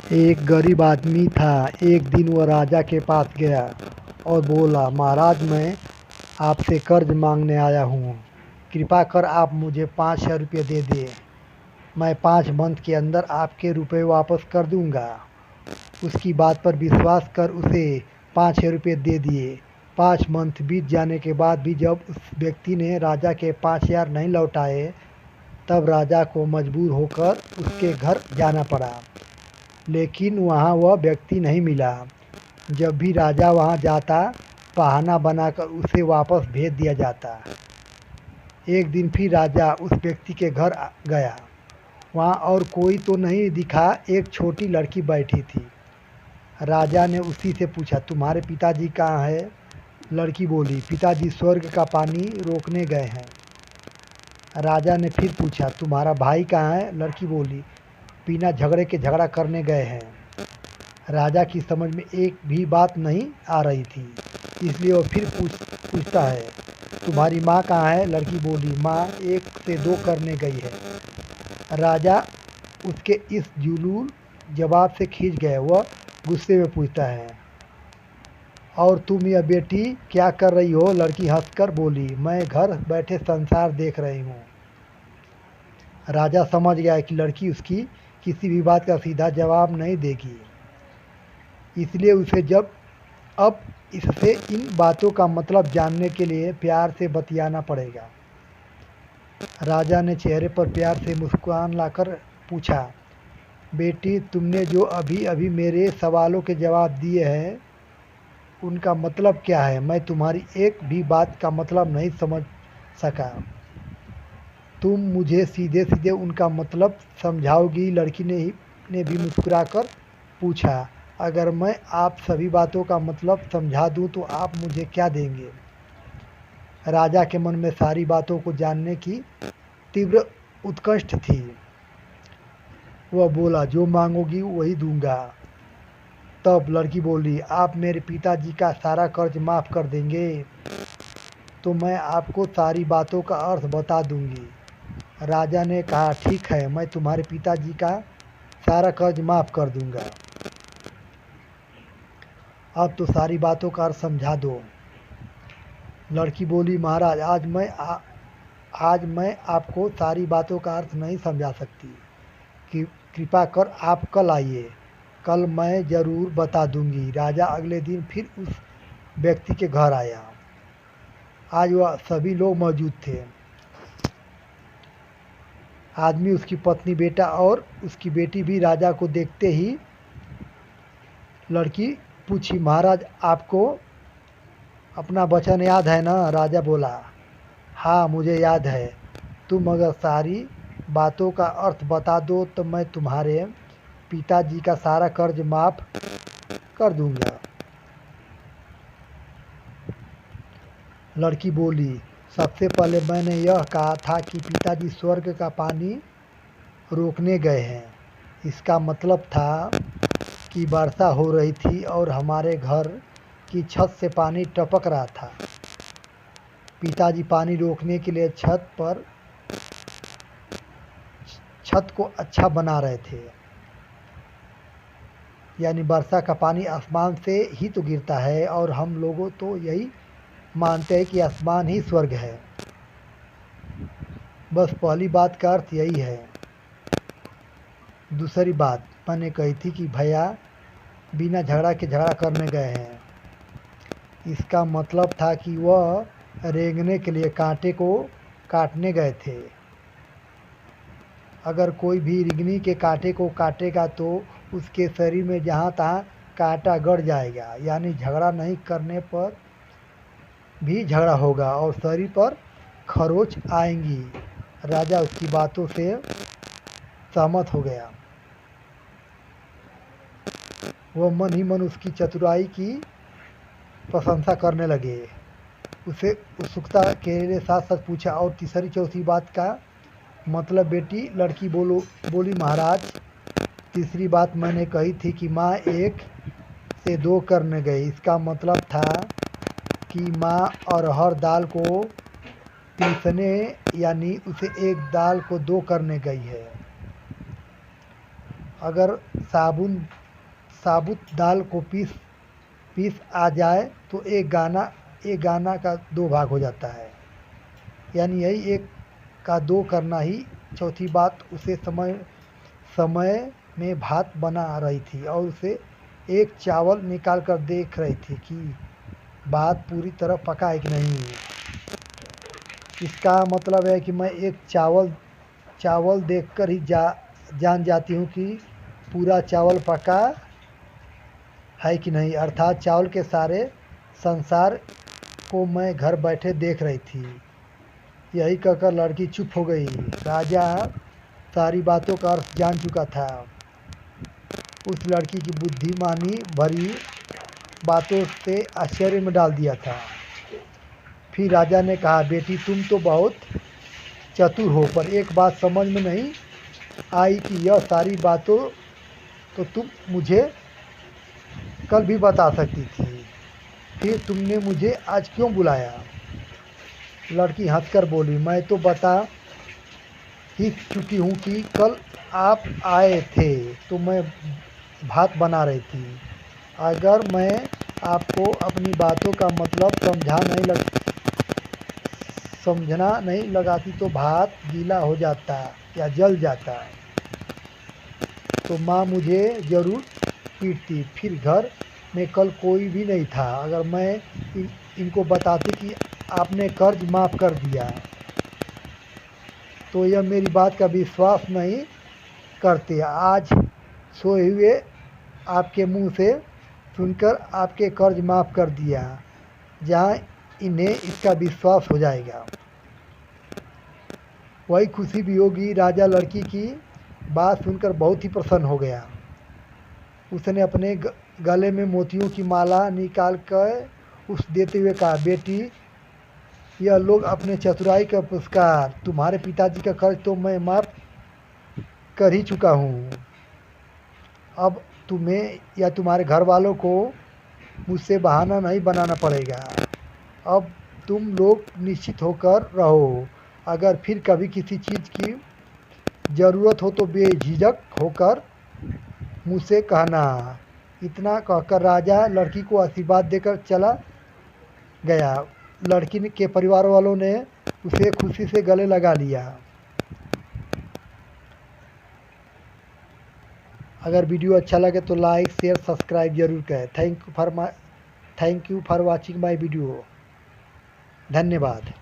एक गरीब आदमी था। एक दिन वह राजा के पास गया और बोला, महाराज, मैं आपसे कर्ज मांगने आया हूँ। कृपा कर आप मुझे 5,000 रुपये दे दें। मैं 5 मंथ के अंदर आपके रुपए वापस कर दूंगा। उसकी बात पर विश्वास कर उसे 5,000 रुपये दे दिए। 5 मंथ बीत जाने के बाद भी जब उस व्यक्ति ने राजा के 5,000 नहीं लौटाए, तब राजा को मजबूर होकर उसके घर जाना पड़ा। लेकिन वहाँ वह व्यक्ति नहीं मिला। जब भी राजा वहाँ जाता, बहाना बनाकर उसे वापस भेज दिया जाता। एक दिन फिर राजा उस व्यक्ति के घर गया। वहाँ और कोई तो नहीं दिखा, एक छोटी लड़की बैठी थी। राजा ने उसी से पूछा, तुम्हारे पिताजी कहाँ हैं? लड़की बोली, पिताजी स्वर्ग का पानी रोकने गए हैं। राजा ने फिर पूछा, तुम्हारा भाई कहाँ है? लड़की बोली, बिना झगड़े के झगड़ा करने गए हैं। राजा की समझ में एक भी बात नहीं आ रही थी, इसलिए वो फिर पूछता है, तुम्हारी माँ कहाँ है? लड़की बोली, माँ 1 से 2 करने गई है। राजा उसके इस जुलूल जवाब से खींच गए। वह गुस्से में पूछता है, और तुम यह बेटी क्या कर रही हो? लड़की हंसकर बोली, मैं घर बैठे संसार देख रही हूँ। राजा समझ गया कि लड़की उसकी किसी भी बात का सीधा जवाब नहीं देगी, इसलिए उसे अब इससे इन बातों का मतलब जानने के लिए प्यार से बतियाना पड़ेगा। राजा ने चेहरे पर प्यार से मुस्कुराहट लाकर पूछा, बेटी, तुमने जो अभी अभी मेरे सवालों के जवाब दिए हैं, उनका मतलब क्या है? मैं तुम्हारी एक भी बात का मतलब नहीं समझ सका। तुम मुझे सीधे सीधे उनका मतलब समझाओगी? लड़की ने भी मुस्कुराकर पूछा, अगर मैं आप सभी बातों का मतलब समझा दूं तो आप मुझे क्या देंगे? राजा के मन में सारी बातों को जानने की तीव्र उत्कंठ थी। वह बोला, जो मांगोगी वही दूंगा। तब लड़की बोली, आप मेरे पिताजी का सारा कर्ज माफ़ कर देंगे तो मैं आपको सारी बातों का अर्थ बता दूंगी। राजा ने कहा, ठीक है, मैं तुम्हारे पिताजी का सारा कर्ज माफ़ कर दूंगा। अब तो सारी बातों का अर्थ समझा दो। लड़की बोली, महाराज, आज मैं आपको सारी बातों का अर्थ नहीं समझा सकती। कि कृपा कर आप कल आइए, कल मैं ज़रूर बता दूंगी। राजा अगले दिन फिर उस व्यक्ति के घर आया। आज वह सभी लोग मौजूद थे। आदमी, उसकी पत्नी, बेटा और उसकी बेटी भी। राजा को देखते ही लड़की पूछी, महाराज, आपको अपना वचन याद है ना? राजा बोला, हाँ, मुझे याद है। तुम अगर सारी बातों का अर्थ बता दो तो मैं तुम्हारे पिताजी का सारा कर्ज माफ़ कर दूंगा। लड़की बोली, सबसे पहले मैंने यह कहा था कि पिताजी स्वर्ग का पानी रोकने गए हैं। इसका मतलब था कि वर्षा हो रही थी और हमारे घर की छत से पानी टपक रहा था। पिताजी पानी रोकने के लिए छत को अच्छा बना रहे थे। यानी वर्षा का पानी आसमान से ही तो गिरता है, और हम लोगों तो यही मानते हैं कि आसमान ही स्वर्ग है। बस पहली बात का अर्थ यही है। दूसरी बात मैंने कही थी कि भैया बिना झगड़ा के झगड़ा करने गए हैं। इसका मतलब था कि वह रेंगने के लिए कांटे को काटने गए थे। अगर कोई भी रिंगनी के कांटे को काटेगा तो उसके शरीर में जहाँ तहाँ कांटा गड़ जाएगा, यानी झगड़ा नहीं करने पर भी झगड़ा होगा और शरीर पर खरोंच आएंगी। राजा उसकी बातों से सहमत हो गया। वह मन ही मन उसकी चतुराई की प्रशंसा करने लगे। उसे उत्सुकता के साथ साथ पूछा, और तीसरी चौथी बात का मतलब बेटी? लड़की बोली, महाराज, तीसरी बात मैंने कही थी कि माँ 1 से 2 करने गई। इसका मतलब था कि माँ अरहर दाल को पीसने, यानी उसे एक दाल को 2 करने गई है। अगर साबुत दाल को पीस आ जाए तो एक गाना का 2 भाग हो जाता है। यानी यही एक का 2 करना ही। चौथी बात, उसे समय में भात बना रही थी और उसे एक चावल निकाल कर देख रही थी कि भात पूरी तरह पका है कि नहीं। इसका मतलब है कि मैं एक चावल देखकर ही जान जाती हूँ कि पूरा चावल पका है कि नहीं। अर्थात चावल के सारे संसार को मैं घर बैठे देख रही थी। यही कहकर लड़की चुप हो गई। राजा सारी बातों का अर्थ जान चुका था। उस लड़की की बुद्धिमानी भरी बातों से आश्चर्य में डाल दिया था। फिर राजा ने कहा, बेटी तुम तो बहुत चतुर हो, पर एक बात समझ में नहीं आई कि यह सारी बातों तो तुम मुझे कल भी बता सकती थी, फिर तुमने मुझे आज क्यों बुलाया। लड़की हंसकर बोली, मैं तो बता ही चुकी हूँ कि कल आप आए थे तो मैं भात बना रही थी। अगर मैं आपको अपनी बातों का मतलब समझना नहीं लगाती तो भात गीला हो जाता या जल जाता, तो माँ मुझे ज़रूर पीटती। फिर घर में कल कोई भी नहीं था। अगर मैं इनको बताती कि आपने कर्ज माफ़ कर दिया तो यह मेरी बात का विश्वास नहीं करते। आज सोए हुए आपके मुंह से सुनकर आपके कर्ज माफ़ कर दिया, जहाँ इन्हें इसका विश्वास हो जाएगा वही खुशी भी होगी। राजा लड़की की बात सुनकर बहुत ही प्रसन्न हो गया। उसने अपने गले में मोतियों की माला निकाल कर उस देते हुए कहा, बेटी यह लोग अपने चतुराई का पुरस्कार। तुम्हारे पिताजी का कर्ज तो मैं माफ़ कर ही चुका हूँ। अब तुम्हें या तुम्हारे घर वालों को मुझसे बहाना नहीं बनाना पड़ेगा। अब तुम लोग निश्चित होकर रहो। अगर फिर कभी किसी चीज़ की ज़रूरत हो तो बेझिझक होकर मुझसे कहना। इतना कहकर राजा लड़की को आशीर्वाद देकर चला गया। लड़की के परिवार वालों ने उसे खुशी से गले लगा लिया। अगर वीडियो अच्छा लगे तो लाइक शेयर सब्सक्राइब जरूर करें। Thank you for watching my video. धन्यवाद।